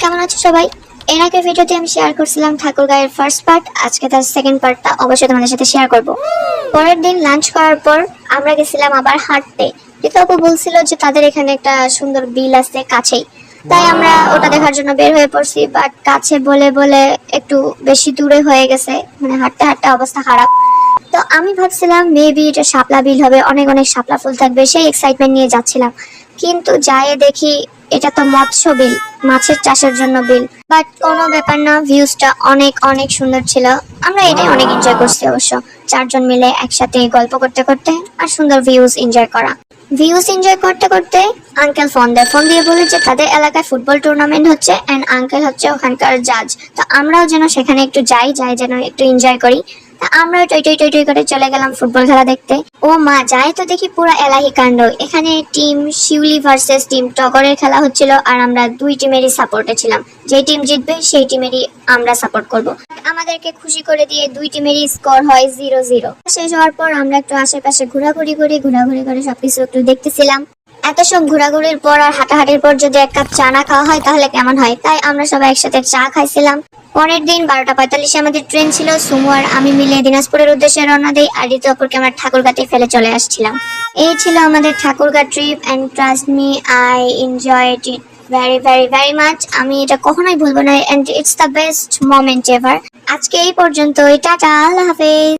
কেমন আছো সবাই? এর আগের ভিডিওতে আমি শেয়ার করছিলাম ঠাকুরগাঁয়ের ফার্স্ট পার্ট, আজকে তার সেকেন্ড পার্টটা অবশ্যই তোমাদের সাথে শেয়ার করব। পরের দিন লাঞ্চ করার পর আমরা গেছিলাম আবার হাঁটতে। ঋতু আপু বলছিল যে তাদের এখানে একটা সুন্দর বিল আছে কাছেই, তাই আমরা ওটা দেখার জন্য বের হয়ে পড়ছি। বাট কাছে বলে বলে একটু বেশি দূরে হয়ে গেছে, মানে হাঁটতে হাঁটতে অবস্থা খারাপ। তো আমি ভাবছিলাম মেবি এটা শাপলা বিল হবে, অনেক অনেক শাপলা ফুল থাকবে, সেই এক্সাইটমেন্ট নিয়ে যাচ্ছিলাম। কিন্তু যাই দেখি এটা তো মৎস্য বিল, মাছের চাষের জন্য বিল। বাট কোনো ব্যাপার না, ভিউজটা অনেক অনেক সুন্দর ছিল। আমরা এটাই অনেক এনজয় করছি অবশ্য, চারজন মিলে একসাথে গল্প করতে করতে আর সুন্দর ভিউজ এনজয় করা। ভিউজ এনজয় করতে করতে আঙ্কেল ফোন দিয়ে বলে যে তাদের এলাকায় ফুটবল টুর্নামেন্ট হচ্ছে এন্ড আঙ্কেল হচ্ছে ওখানকার জাজ। তো আমরাও যেন সেখানে একটু যাই যেন একটু এনজয় করি। আমরা টই টই টই টই করে চলে গেলাম ফুটবল খেলা দেখতে। ও মা, যাই তো দেখি পুরো এলাহি কাণ্ড। এখানে টিম শিউলি ভার্সেস টিম টগরের খেলা হচ্ছিল, আর আমরা দুই টিমেরই সাপোর্টে ছিলাম। যে টিম জিতবে সেই টিমেরই আমরা সাপোর্ট করব। আমাদেরকে খুশি করে দিয়ে দুই টিমেরই স্কোর হয় 0-0। শেষ হওয়ার পর আমরা একটু আশেপাশে ঘোরাঘুরি করে সবকিছু একটু দেখতেছিলাম। এত সব ঘোরাঘুরির পর আর হাঁটাহাঁটির পর যদি এক কাপ চা না খাওয়া হয় তাহলে কেমন হয়, তাই আমরা সবাই একসাথে চা খাইছিলাম। পরের দিন 12টা 45 আমাদের ট্রেন ছিল। সুমু আর আমি মিলে দিনাজপুরের উদ্দেশ্যে রওনা দেই, আর ঋতু অপরকে আমরা ঠাকুরগাঁতে ফেলে চলে আসছিলাম। এই ছিল আমাদের Thakurgaon trip, and trust me I enjoyed it very very very much. আমি এটা কখনোই ভুলবো না, and it's the best moment ever. আজকে এই পর্যন্তই, টাটা, আল্লাহ হাফেজ।